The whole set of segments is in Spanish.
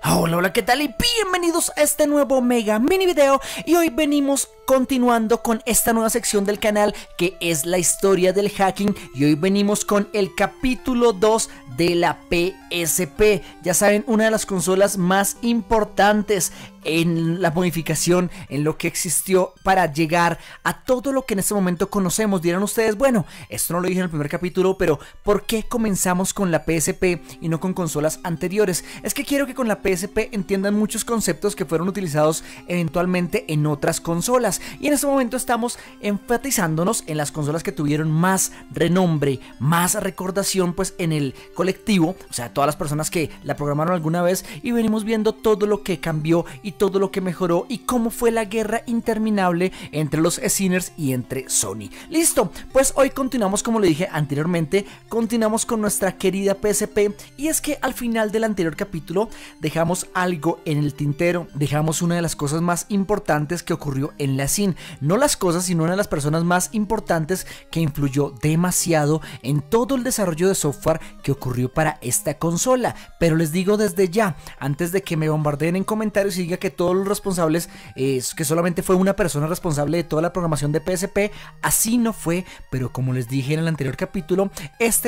Hola, hola, ¿qué tal? Y bienvenidos a este nuevo mega mini video. Y hoy venimos continuando con esta nueva sección del canal, que es la historia del hacking. Y hoy venimos con el capítulo 2 de la PSP. Ya saben, una de las consolas más importantes en la modificación, en lo que existió para llegar a todo lo que en este momento conocemos. Dirán ustedes, bueno, esto no lo dije en el primer capítulo, pero ¿por qué comenzamos con la PSP y no con consolas anteriores? Es que quiero que con la PSP entiendan muchos conceptos que fueron utilizados eventualmente en otras consolas, y en este momento estamos enfatizándonos en las consolas que tuvieron más renombre, más recordación pues en el colectivo, o sea, todas las personas que la programaron alguna vez, y venimos viendo todo lo que cambió y todo lo que mejoró y cómo fue la guerra interminable entre los Sceners y entre Sony. Listo, pues hoy continuamos, como le dije anteriormente, continuamos con nuestra querida PSP, y es que al final del anterior capítulo dejamos algo en el tintero, dejamos una de las cosas más importantes que ocurrió en la scene, no las cosas, sino una de las personas más importantes que influyó demasiado en todo el desarrollo de software que ocurrió para esta consola. Pero les digo desde ya, antes de que me bombardeen en comentarios y diga que todos los responsables, que solamente fue una persona responsable de toda la programación de PSP, así no fue. Pero como les dije en el anterior capítulo,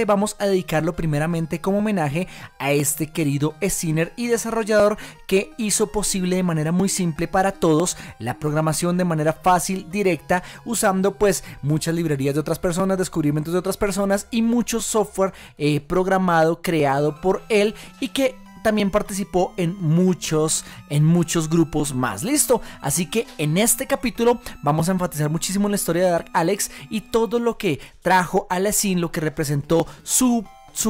vamos a dedicarlo primeramente como homenaje a este querido Scener y desarrollador que hizo posible de manera muy simple para todos la programación de manera fácil, directa, usando pues muchas librerías de otras personas, descubrimientos de otras personas y mucho software programado, creado por él, y que también participó en muchos grupos más. Listo, así que en este capítulo vamos a enfatizar muchísimo en la historia de Dark Alex y todo lo que trajo a la scene, lo que representó su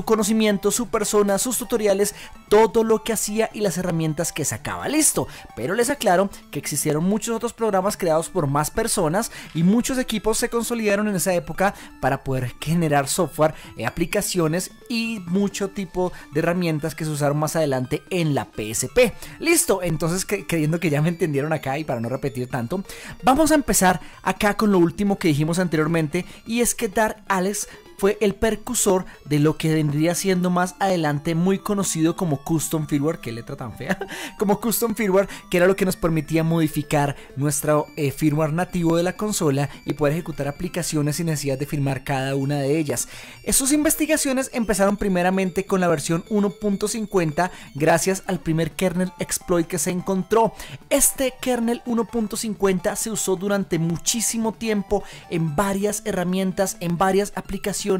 conocimiento, su persona, sus tutoriales, todo lo que hacía y las herramientas que sacaba. Listo, pero les aclaro que existieron muchos otros programas creados por más personas y muchos equipos se consolidaron en esa época para poder generar software, aplicaciones y mucho tipo de herramientas que se usaron más adelante en la PSP. Listo, entonces creyendo que ya me entendieron acá y para no repetir tanto, vamos a empezar acá con lo último que dijimos anteriormente, y es que Dark Alex fue el precursor de lo que vendría siendo más adelante muy conocido como Custom Firmware, qué letra tan fea, como Custom Firmware, que era lo que nos permitía modificar nuestro firmware nativo de la consola y poder ejecutar aplicaciones sin necesidad de firmar cada una de ellas. Sus investigaciones empezaron primeramente con la versión 1.50 gracias al primer kernel exploit que se encontró. Este kernel 1.50 se usó durante muchísimo tiempo en varias herramientas, en varias aplicaciones,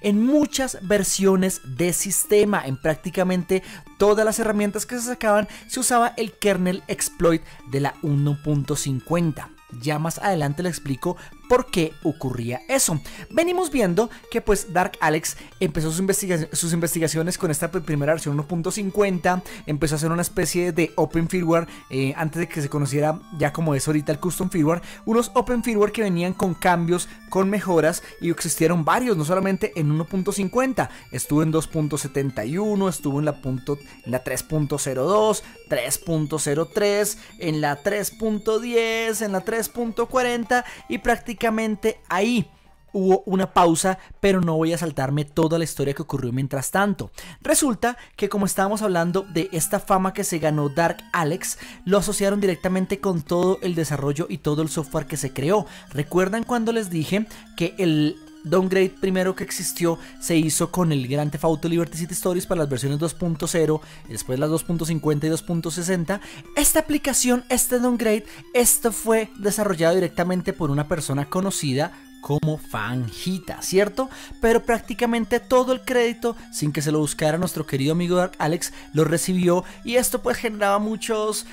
en muchas versiones de sistema. En prácticamente todas las herramientas que se sacaban se usaba el kernel exploit de la 1.50. Ya más adelante le explico por qué ocurría eso. Venimos viendo que pues Dark Alex empezó sus investigaciones con esta primera versión 1.50, empezó a hacer una especie de Open Firmware antes de que se conociera ya como es ahorita el Custom Firmware, unos Open Firmware que venían con cambios, con mejoras, y existieron varios, no solamente en 1.50, estuvo en 2.71, estuvo en la 3.02, 3.03, en la 3.10, en la 3.40, y prácticamente ahí hubo una pausa, pero no voy a saltarme toda la historia que ocurrió mientras tanto. Resulta que, como estábamos hablando de esta fama que se ganó Dark Alex, lo asociaron directamente con todo el desarrollo y todo el software que se creó. ¿Recuerdan cuando les dije que el downgrade primero que existió se hizo con el Grand Theft Auto Liberty City Stories para las versiones 2.0, después las 2.50 y 2.60? Esta aplicación, este downgrade, esto fue desarrollado directamente por una persona conocida como Fanjita, ¿cierto? Pero prácticamente todo el crédito, sin que se lo buscara nuestro querido amigo Dark Alex, lo recibió, y esto pues generaba muchas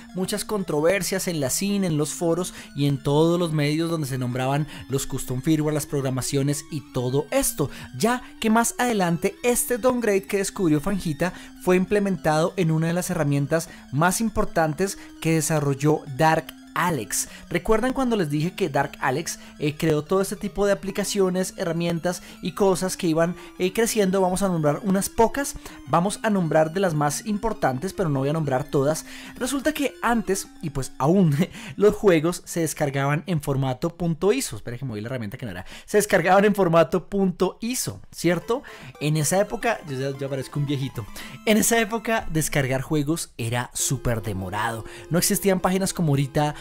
controversias en la scene, en los foros y en todos los medios donde se nombraban los custom firmware, las programaciones y todo esto, ya que más adelante este downgrade que descubrió Fanjita fue implementado en una de las herramientas más importantes que desarrolló Dark Alex. ¿Recuerdan cuando les dije que Dark Alex creó todo este tipo de aplicaciones, herramientas y cosas que iban creciendo? Vamos a nombrar unas pocas, vamos a nombrar de las más importantes, pero no voy a nombrar todas. Resulta que antes, y pues aún, los juegos se descargaban en formato .iso. Espera que me voy la herramienta que no era. Se descargaban en formato .iso, ¿cierto? En esa época, yo ya parezco un viejito. En esa época descargar juegos era súper demorado. No existían páginas como ahorita.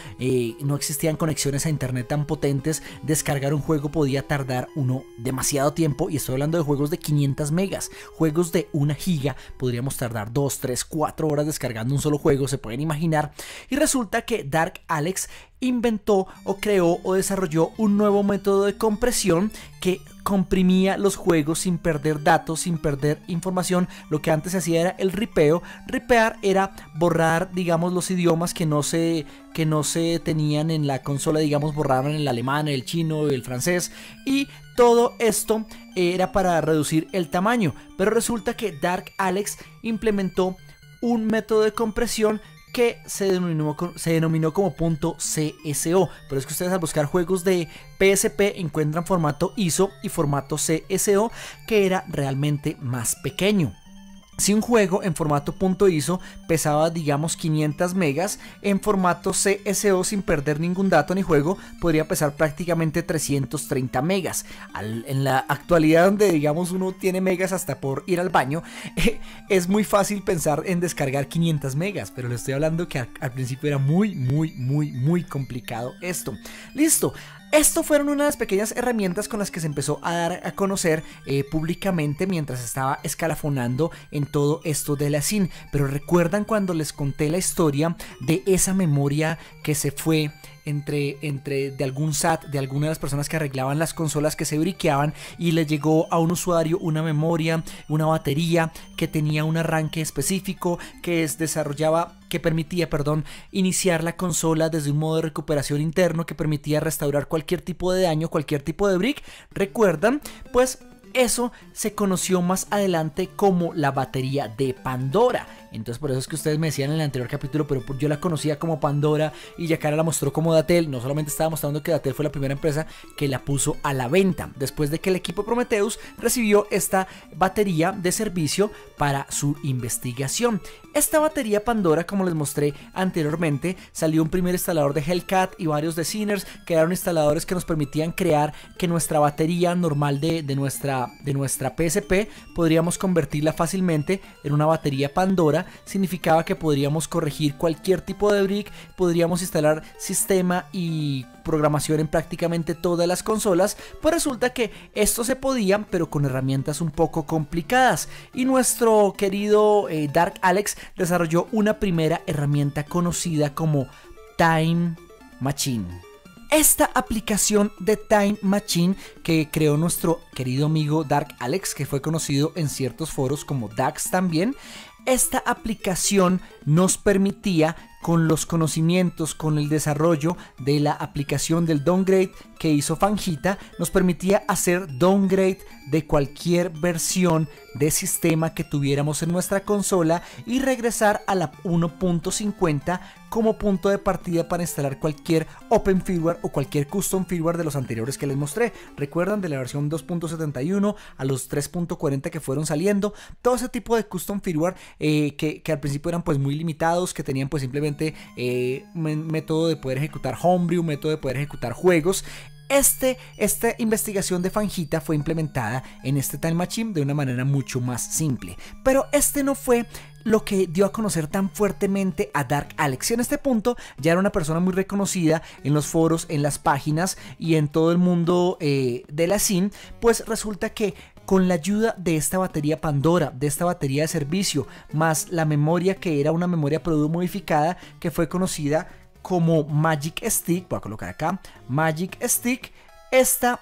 No existían conexiones a internet tan potentes. Descargar un juego podía tardar uno demasiado tiempo, y estoy hablando de juegos de 500 megas, juegos de 1 giga. Podríamos tardar 2, 3, 4 horas descargando un solo juego, se pueden imaginar. Y resulta que Dark Alex inventó o creó o desarrolló un nuevo método de compresión que comprimía los juegos sin perder datos, sin perder información. Lo que antes se hacía era el ripeo. Ripear era borrar, digamos, los idiomas que no se tenían en la consola, digamos, borraban el alemán, el chino, el francés, y todo esto era para reducir el tamaño. Pero resulta que Dark Alex implementó un método de compresión que se denominó como .CSO. Pero es que ustedes al buscar juegos de PSP encuentran formato ISO y formato CSO, que era realmente más pequeño. Si un juego en formato .iso pesaba, digamos, 500 megas, en formato CSO, sin perder ningún dato ni juego, podría pesar prácticamente 330 megas. En la actualidad, donde, digamos, uno tiene megas hasta por ir al baño, es muy fácil pensar en descargar 500 megas, pero le estoy hablando que al principio era muy complicado esto. Listo. Esto fueron una de las pequeñas herramientas con las que se empezó a dar a conocer públicamente mientras estaba escalafonando en todo esto de la SIN. Pero recuerdan cuando les conté la historia de esa memoria que se fue entre de algún SAT, de alguna de las personas que arreglaban las consolas, que se briqueaban, y le llegó a un usuario una memoria, una batería que tenía un arranque específico que permitía iniciar la consola desde un modo de recuperación interno, que permitía restaurar cualquier tipo de daño, cualquier tipo de brick? ¿Recuerdan? Pues eso se conoció más adelante como la batería de Pandora. Entonces por eso es que ustedes me decían en el anterior capítulo, pero yo la conocía como Pandora y Yacara la mostró como Datel. No solamente estaba mostrando que Datel fue la primera empresa que la puso a la venta, después de que el equipo Prometheus recibió esta batería de servicio para su investigación. Esta batería Pandora, como les mostré anteriormente, salió un primer instalador de Hellcat y varios de Sinners, que eran instaladores que nos permitían crear que nuestra batería normal de nuestra PSP podríamos convertirla fácilmente en una batería Pandora. Significaba que podríamos corregir cualquier tipo de brick, podríamos instalar sistema y programación en prácticamente todas las consolas. Pues resulta que esto se podía, pero con herramientas un poco complicadas, y nuestro querido Dark Alex desarrolló una primera herramienta conocida como Time Machine. Esta aplicación de Time Machine que creó nuestro querido amigo Dark Alex, que fue conocido en ciertos foros como Dax también, esta aplicación nos permitía, con los conocimientos, con el desarrollo de la aplicación del downgrade que hizo Fanjita, nos permitía hacer downgrade de cualquier versión de sistema que tuviéramos en nuestra consola y regresar a la 1.50 como punto de partida para instalar cualquier open firmware o cualquier custom firmware de los anteriores que les mostré. Recuerdan, de la versión 2.71 a los 3.40 que fueron saliendo, todo ese tipo de custom firmware que al principio eran pues muy limitados, que tenían pues simplemente método de poder ejecutar homebrew, método de poder ejecutar juegos. Esta investigación de Fanjita fue implementada en este Time Machine de una manera mucho más simple, pero este no fue lo que dio a conocer tan fuertemente a Dark Alex. Y en este punto ya era una persona muy reconocida en los foros, en las páginas y en todo el mundo de la SIN. Pues resulta que con la ayuda de esta batería Pandora, de esta batería de servicio, más la memoria, que era una memoria Product modificada que fue conocida como Magic Stick, voy a colocar acá Magic Stick, esta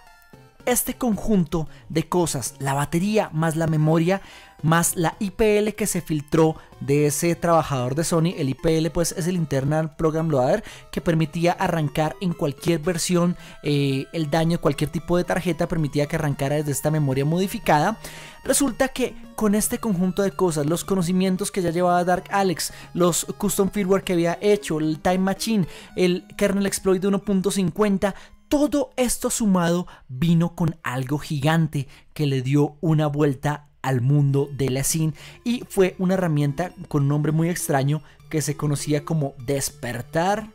este conjunto de cosas, la batería más la memoria, más la IPL que se filtró de ese trabajador de Sony. El IPL pues es el Internal Program Loader, que permitía arrancar en cualquier versión el daño de cualquier tipo de tarjeta, permitía que arrancara desde esta memoria modificada. Resulta que con este conjunto de cosas, los conocimientos que ya llevaba Dark Alex, los custom firmware que había hecho, el Time Machine, el kernel exploit de 1.50, todo esto sumado vino con algo gigante que le dio una vuelta al mundo de la SIN, y fue una herramienta con un nombre muy extraño que se conocía como Despertar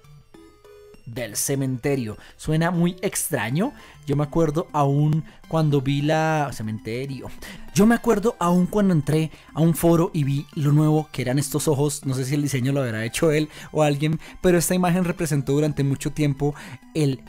del Cementerio. Suena muy extraño. Yo me acuerdo aún cuando vi la... Cementerio. Yo me acuerdo aún cuando entré a un foro y vi lo nuevo que eran estos ojos. No sé si el diseño lo habrá hecho él o alguien, pero esta imagen representó durante mucho tiempo el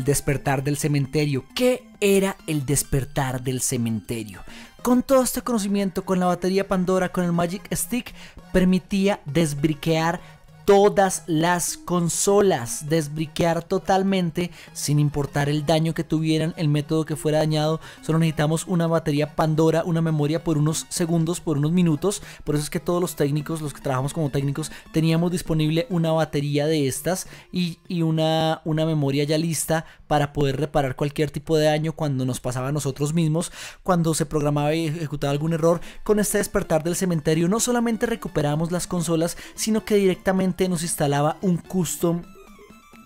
despertar del cementerio. ¿Qué era el despertar del cementerio? Con todo este conocimiento, con la batería Pandora, con el Magic Stick, permitía desbriquear todas las consolas, desbriquear totalmente sin importar el daño que tuvieran, el método que fuera dañado. Solo necesitamos una batería Pandora, una memoria por unos segundos, por unos minutos. Por eso es que todos los técnicos, los que trabajamos como técnicos, teníamos disponible una batería de estas y una memoria ya lista para poder reparar cualquier tipo de daño cuando nos pasaba a nosotros mismos, cuando se programaba y ejecutaba algún error. Con este despertar del cementerio no solamente recuperábamos las consolas, sino que directamente nos instalaba un custom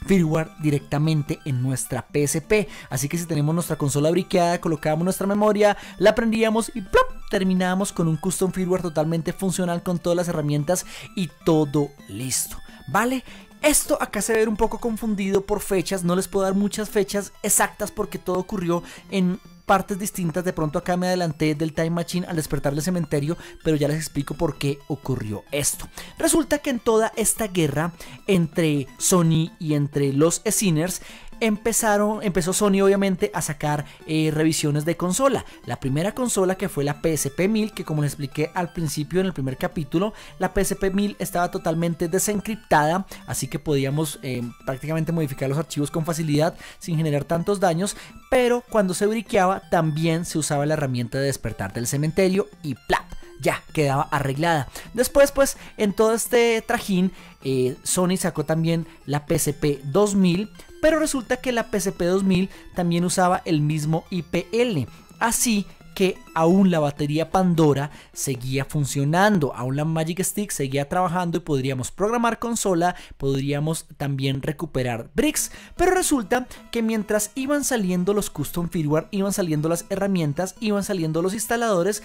firmware directamente en nuestra PSP. Así que si tenemos nuestra consola briqueada, colocábamos nuestra memoria, la prendíamos y ¡plop!, terminábamos con un custom firmware totalmente funcional con todas las herramientas y todo listo, ¿vale? Esto acá se ve un poco confundido por fechas, no les puedo dar muchas fechas exactas porque todo ocurrió en partes distintas. De pronto acá me adelanté del Time Machine al despertar del cementerio, pero ya les explico por qué ocurrió esto. Resulta que en toda esta guerra entre Sony y entre los Sinners, empezó Sony obviamente a sacar revisiones de consola. La primera consola, que fue la PSP 1000, que como les expliqué al principio en el primer capítulo, la PSP 1000 estaba totalmente desencriptada, así que podíamos prácticamente modificar los archivos con facilidad sin generar tantos daños. Pero cuando se briqueaba también se usaba la herramienta de despertar del cementerio y ¡plap!, ya quedaba arreglada. Después pues en todo este trajín Sony sacó también la PSP 2000, pero resulta que la PSP 2000 también usaba el mismo IPL, así que aún la batería Pandora seguía funcionando, aún la Magic Stick seguía trabajando y podríamos programar consola, podríamos también recuperar bricks. Pero resulta que mientras iban saliendo los custom firmware, iban saliendo las herramientas, iban saliendo los instaladores,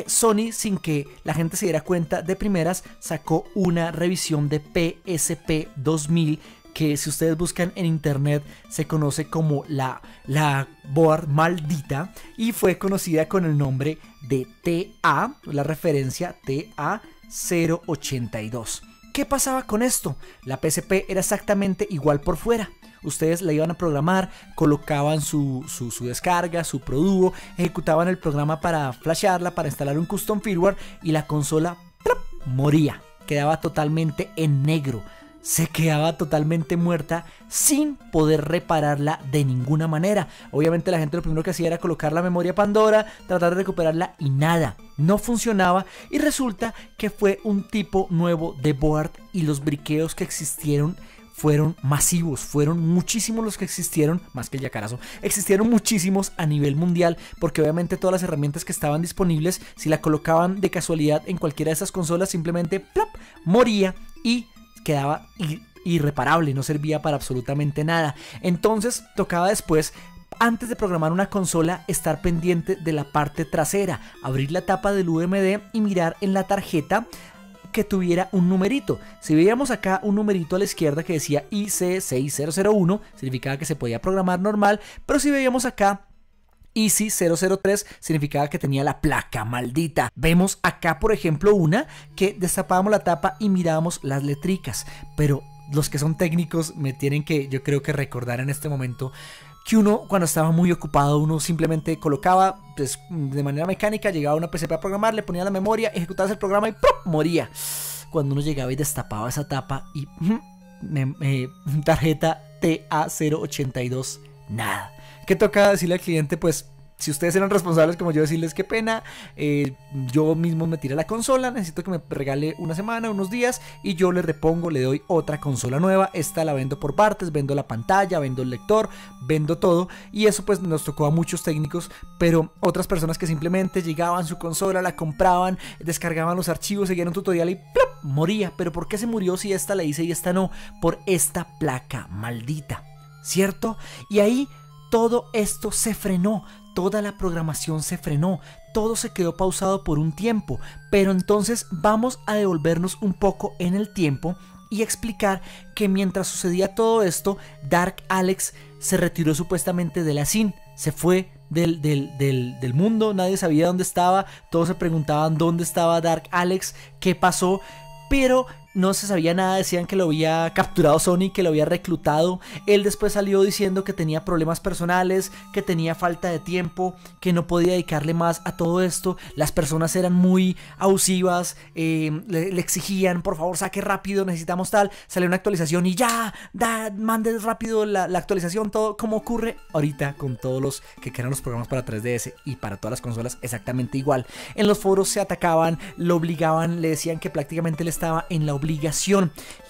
Sony, sin que la gente se diera cuenta de primeras, sacó una revisión de PSP 2000 que, si ustedes buscan en internet, se conoce como la board maldita, y fue conocida con el nombre de TA, la referencia TA082. ¿Qué pasaba con esto? La PSP era exactamente igual por fuera. Ustedes la iban a programar, colocaban su descarga, su Produo, ejecutaban el programa para flashearla, para instalar un custom firmware, y la consola ¡plop!, moría, quedaba totalmente en negro. Se quedaba totalmente muerta sin poder repararla de ninguna manera. Obviamente la gente lo primero que hacía era colocar la memoria Pandora, tratar de recuperarla, y nada, no funcionaba. Y resulta que fue un tipo nuevo de board, y los briqueos que existieron fueron masivos, fueron muchísimos los que existieron, más que el yacarazo, existieron muchísimos a nivel mundial, porque obviamente todas las herramientas que estaban disponibles, si la colocaban de casualidad en cualquiera de esas consolas, simplemente ¡plop!, moría y quedaba irreparable, no servía para absolutamente nada. Entonces tocaba después, antes de programar una consola, estar pendiente de la parte trasera, abrir la tapa del UMD y mirar en la tarjeta que tuviera un numerito. Si veíamos acá un numerito a la izquierda que decía IC6001, significaba que se podía programar normal, pero si veíamos acá IC 003, significaba que tenía la placa maldita. Vemos acá, por ejemplo, una que destapábamos la tapa y mirábamos las letricas, pero los que son técnicos me tienen que, yo creo que, recordar en este momento que uno, cuando estaba muy ocupado, uno simplemente colocaba, pues, de manera mecánica, llegaba a una PSP a programar, le ponía la memoria, ejecutaba el programa y ¡pum!, moría. Cuando uno llegaba y destapaba esa tapa y tarjeta TA082, nada. ¿Qué toca decirle al cliente? Pues si ustedes eran responsables como yo, decirles qué pena, yo mismo me tiré la consola, necesito que me regale una semana, unos días, y yo le repongo, le doy otra consola nueva. Esta la vendo por partes, vendo la pantalla, vendo el lector, vendo todo, y eso pues nos tocó a muchos técnicos, pero otras personas que simplemente llegaban su consola, la compraban, descargaban los archivos, seguían un tutorial y ¡plop!, moría. Pero ¿por qué se murió si esta la hice y esta no? Por esta placa maldita, ¿cierto? Y ahí todo esto se frenó. Toda la programación se frenó, todo se quedó pausado por un tiempo, pero entonces vamos a devolvernos un poco en el tiempo y explicar que mientras sucedía todo esto, Dark Alex se retiró supuestamente de la scene, se fue del mundo, nadie sabía dónde estaba, todos se preguntaban dónde estaba Dark Alex, qué pasó, pero no se sabía nada. Decían que lo había capturado Sony, que lo había reclutado. Él después salió diciendo que tenía problemas personales, que tenía falta de tiempo, que no podía dedicarle más a todo esto. Las personas eran muy abusivas, le exigían, por favor saque rápido, necesitamos tal. Salió una actualización y ya, mande rápido la actualización. Todo como ocurre ahorita con todos los que crean los programas para 3DS y para todas las consolas, exactamente igual. En los foros se atacaban, lo obligaban, le decían que prácticamente él estaba en la obligación.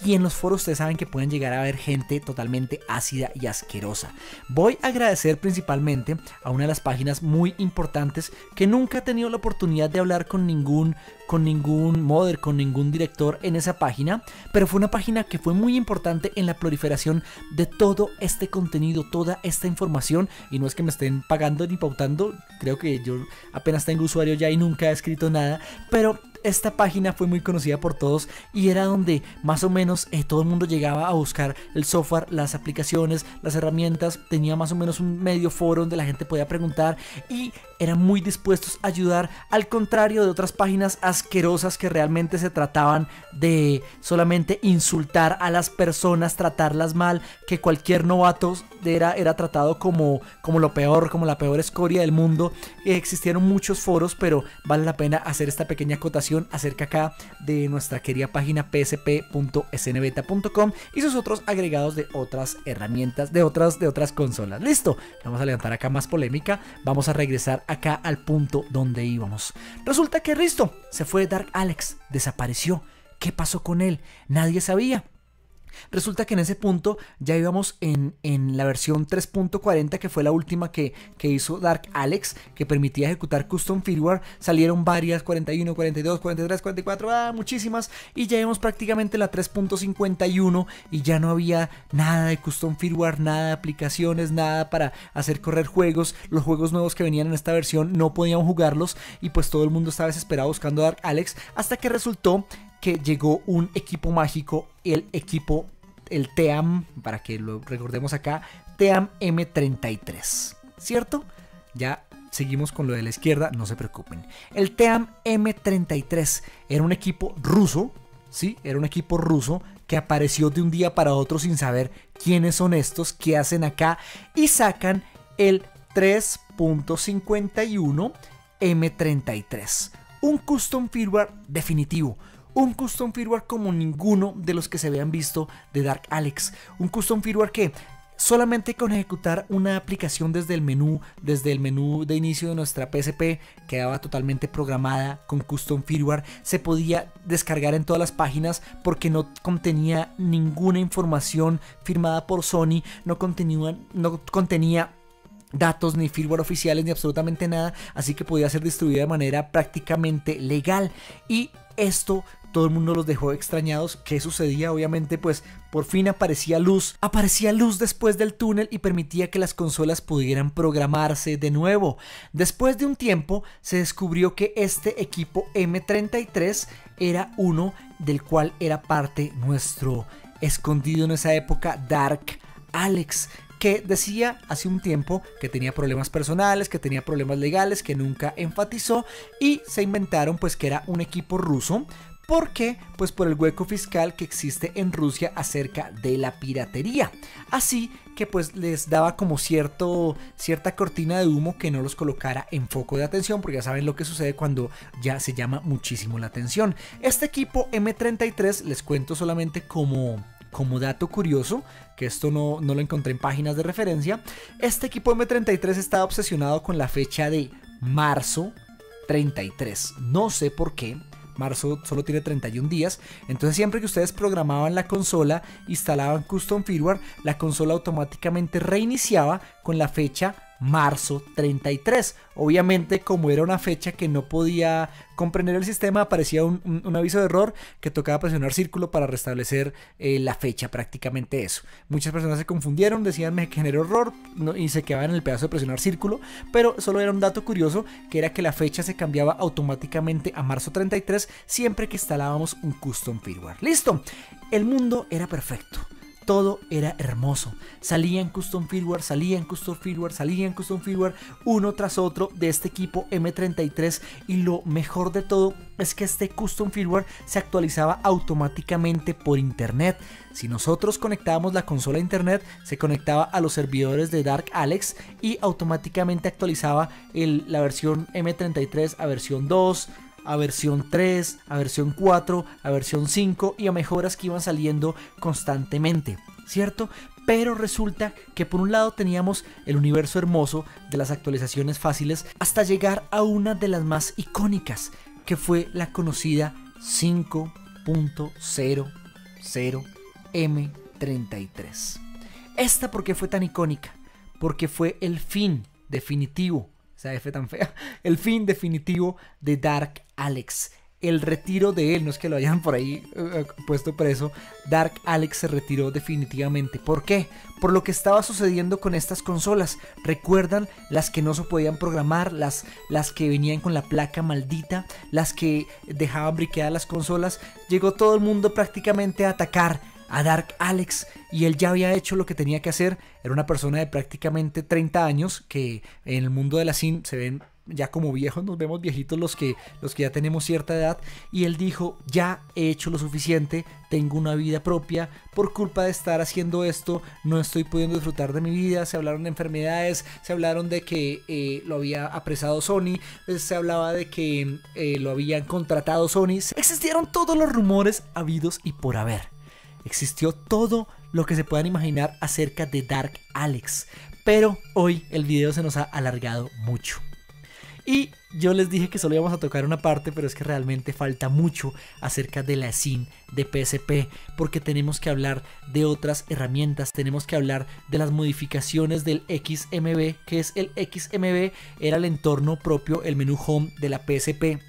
Y en los foros ustedes saben que pueden llegar a ver gente totalmente ácida y asquerosa. Voy a agradecer principalmente a una de las páginas muy importantes que nunca he tenido la oportunidad de hablar con ningún modder, con ningún director en esa página, pero fue una página que fue muy importante en la proliferación de todo este contenido, toda esta información. Y no es que me estén pagando ni pautando, creo que yo apenas tengo usuario ya y nunca he escrito nada, pero esta página fue muy conocida por todos y era donde más o menos todo el mundo llegaba a buscar el software, las aplicaciones, las herramientas. Tenía más o menos un medio foro donde la gente podía preguntar y eran muy dispuestos a ayudar, al contrario de otras páginas asquerosas que realmente se trataban de solamente insultar a las personas, tratarlas mal, que cualquier novato era tratado como lo peor, como la peor escoria del mundo. Existieron muchos foros, pero vale la pena hacer esta pequeña acotación acerca acá de nuestra querida página psp.snbeta.com y sus otros agregados de otras herramientas, de otras consolas. Listo, vamos a levantar acá más polémica, vamos a regresar acá al punto donde íbamos. Resulta que listo, se fue Dark Alex, desapareció. ¿Qué pasó con él? Nadie sabía. Resulta que en ese punto ya íbamos en la versión 3.40, que fue la última que hizo Dark Alex, que permitía ejecutar custom firmware. Salieron varias, 41, 42, 43, 44, muchísimas, y ya íbamos prácticamente la 3.51 y ya no había nada de custom firmware, nada de aplicaciones, nada para hacer correr juegos. Los juegos nuevos que venían en esta versión no podíamos jugarlos y pues todo el mundo estaba desesperado buscando Dark Alex, hasta que resultó que llegó un equipo mágico, el TEAM, para que lo recordemos acá, TEAM M33, ¿cierto? Ya seguimos con lo de la izquierda, no se preocupen. El TEAM M33 era un equipo ruso, ¿sí? Era un equipo ruso que apareció de un día para otro sin saber quiénes son estos, qué hacen acá, y sacan el 3.51 M33, un custom firmware definitivo. Un custom firmware como ninguno de los que se habían visto de Dark Alex. Un custom firmware que solamente con ejecutar una aplicación desde el menú de inicio de nuestra PSP, quedaba totalmente programada con custom firmware, se podía descargar en todas las páginas porque no contenía ninguna información firmada por Sony, no contenía datos ni firmware oficiales ni absolutamente nada, así que podía ser distribuida de manera prácticamente legal. Y esto todo el mundo los dejó extrañados. ¿Qué sucedía? Obviamente pues por fin aparecía luz después del túnel y permitía que las consolas pudieran programarse de nuevo. Después de un tiempo se descubrió que este equipo M33 era uno del cual era parte nuestro escondido en esa época Dark Alex, que decía hace un tiempo que tenía problemas personales, que tenía problemas legales, que nunca enfatizó, y se inventaron pues que era un equipo ruso. ¿Por qué? Pues por el hueco fiscal que existe en Rusia acerca de la piratería. Así que pues les daba como cierta cortina de humo que no los colocara en foco de atención, porque ya saben lo que sucede cuando ya se llama muchísimo la atención. Este equipo M33, les cuento solamente como Como dato curioso, que esto no lo encontré en páginas de referencia, este equipo M33 estaba obsesionado con la fecha de marzo 33. No sé por qué. Marzo solo tiene 31 días, entonces siempre que ustedes programaban la consola, instalaban custom firmware, la consola automáticamente reiniciaba con la fecha marzo 33. Obviamente, como era una fecha que no podía comprender el sistema, aparecía un aviso de error que tocaba presionar círculo para restablecer la fecha, prácticamente eso. Muchas personas se confundieron, decían me generó error y se quedaban en el pedazo de presionar círculo, pero solo era un dato curioso, que era que la fecha se cambiaba automáticamente a marzo 33 siempre que instalábamos un custom firmware. ¡Listo! El mundo era perfecto. Todo era hermoso. Salían custom firmware, salían custom firmware, salían custom firmware, uno tras otro de este equipo M33, y lo mejor de todo es que este custom firmware se actualizaba automáticamente por internet. Si nosotros conectábamos la consola a internet, se conectaba a los servidores de Dark Alex y automáticamente actualizaba la versión M33 a versión 2, a versión 3, a versión 4, a versión 5 y a mejoras que iban saliendo constantemente, ¿cierto? Pero resulta que por un lado teníamos el universo hermoso de las actualizaciones fáciles hasta llegar a una de las más icónicas, que fue la conocida 5.00 M33. ¿Esta por qué fue tan icónica? Porque fue el fin definitivo, esa F tan fea, el fin definitivo de Dark Alex, el retiro de él. No es que lo hayan por ahí puesto preso. Dark Alex se retiró definitivamente. ¿Por qué? Por lo que estaba sucediendo con estas consolas. ¿Recuerdan las que no se podían programar? Las que venían con la placa maldita, las que dejaban briqueadas las consolas. Llegó todo el mundo prácticamente a atacar a Dark Alex, y él ya había hecho lo que tenía que hacer. Era una persona de prácticamente 30 años, que en el mundo de la SIM se ven ya como viejos, nos vemos viejitos los que ya tenemos cierta edad, y él dijo: ya he hecho lo suficiente, tengo una vida propia, por culpa de estar haciendo esto no estoy pudiendo disfrutar de mi vida. Se hablaron de enfermedades, se hablaron de que lo había apresado Sony, se hablaba de que lo habían contratado Sony, existieron todos los rumores habidos y por haber. Existió todo lo que se puedan imaginar acerca de Dark Alex, pero hoy el video se nos ha alargado mucho. Y yo les dije que solo íbamos a tocar una parte, pero es que realmente falta mucho acerca de la SIM de PSP, porque tenemos que hablar de otras herramientas, tenemos que hablar de las modificaciones del XMB, que es el XMB, era el entorno propio, el menú home de la PSP.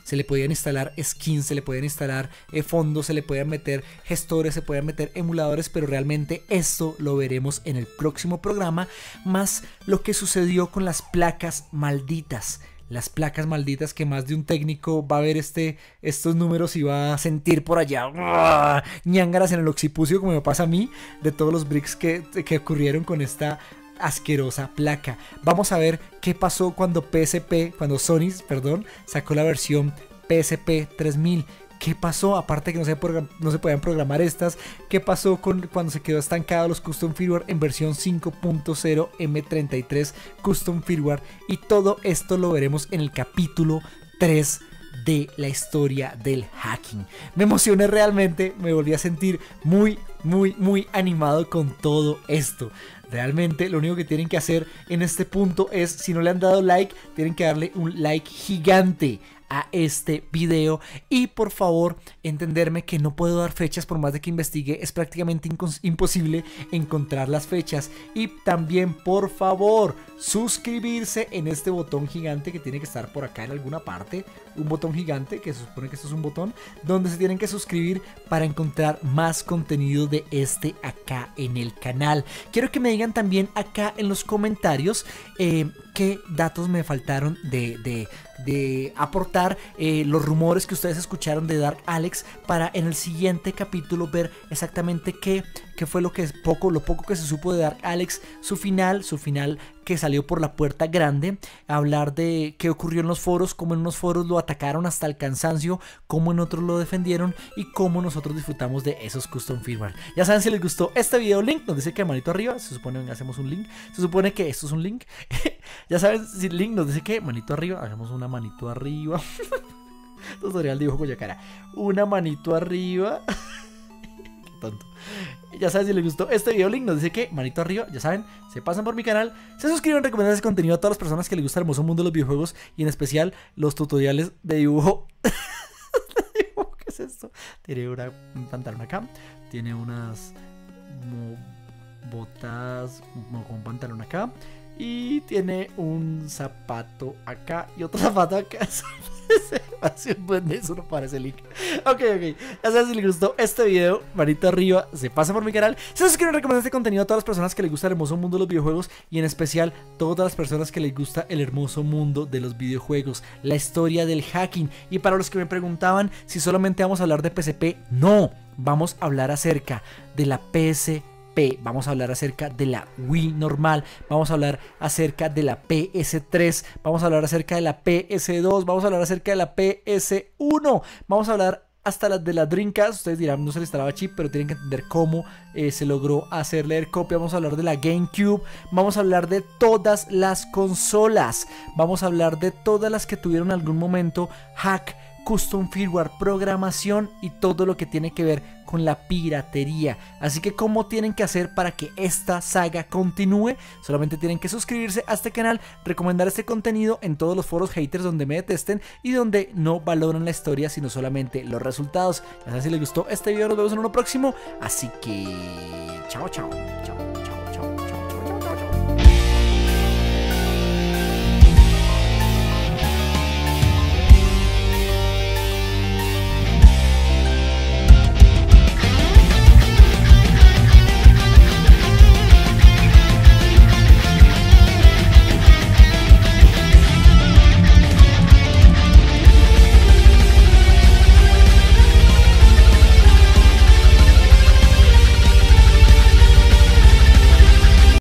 Se le podían instalar skins, se le podían instalar fondos, se le podían meter gestores, se podían meter emuladores, pero realmente esto lo veremos en el próximo programa, más lo que sucedió con las placas malditas. Las placas malditas, que más de un técnico va a ver estos números y va a sentir por allá ñángaras en el occipucio, como me pasa a mí, de todos los bricks que ocurrieron con esta asquerosa placa. Vamos a ver qué pasó cuando Sony, sacó la versión PSP 3000. ¿Qué pasó? Aparte que no se podían programar estas. ¿Qué pasó cuando se quedó estancado los custom firmware en versión 5.0 M33 custom firmware? Y todo esto lo veremos en el capítulo 3 de la historia del hacking. Me emocioné realmente, me volví a sentir muy animado con todo esto. Realmente lo único que tienen que hacer en este punto es, si no le han dado like, tienen que darle un like gigante a este video, y por favor entenderme que no puedo dar fechas, por más de que investigue es prácticamente imposible encontrar las fechas. Y también por favor suscribirse en este botón gigante que tiene que estar por acá en alguna parte, un botón gigante que se supone que esto es un botón donde se tienen que suscribir para encontrar más contenido de acá en el canal. Quiero que me digan también acá en los comentarios qué datos me faltaron de aportar, los rumores que ustedes escucharon de Dark Alex, para en el siguiente capítulo ver exactamente qué fue lo poco que se supo de Dark Alex, su final que salió por la puerta grande, hablar de qué ocurrió en los foros, cómo en unos foros lo atacaron hasta el cansancio, cómo en otros lo defendieron y cómo nosotros disfrutamos de esos custom firmware. Ya saben, si les gustó este video, link nos dice que manito arriba, se supone que hacemos un link, se supone que esto es un link. Ya saben, si el link nos dice que manito arriba, hagamos una manito arriba. Esto sería el dibujo cuya cara, una manito arriba. tonto. Ya saben, si les gustó este video, link nos dice que manito arriba, ya saben, se pasan por mi canal, se suscriben, recomiendan ese contenido a todas las personas que les gusta el hermoso mundo de los videojuegos y en especial los tutoriales de dibujo. ¿Qué es esto? Tiene un pantalón acá, tiene unas botas con un pantalón acá y tiene un zapato acá y otro zapato acá. Eso no parece link. Ok, ya saben, si les gustó este video, manito arriba, se pasa por mi canal, se suscriben, recomiendan este contenido a todas las personas que les gusta el hermoso mundo de los videojuegos y en especial todas las personas que les gusta el hermoso mundo de los videojuegos, la historia del hacking. Y para los que me preguntaban si solamente vamos a hablar de PSP, no, vamos a hablar acerca de la PSP. Vamos a hablar acerca de la Wii normal, vamos a hablar acerca de la PS3, vamos a hablar acerca de la PS2, vamos a hablar acerca de la PS1, vamos a hablar hasta las de la Dreamcast. Ustedes dirán, no se le instalaba chip, pero tienen que entender cómo se logró hacer leer copia. Vamos a hablar de la GameCube, vamos a hablar de todas las consolas, vamos a hablar de todas las que tuvieron en algún momento hack, custom firmware, programación y todo lo que tiene que ver con la piratería. Así que ¿cómo tienen que hacer para que esta saga continúe? Solamente tienen que suscribirse a este canal, recomendar este contenido en todos los foros haters donde me detesten y donde no valoran la historia sino solamente los resultados. Ya saben, si les gustó este video, nos vemos en uno próximo. Así que chao.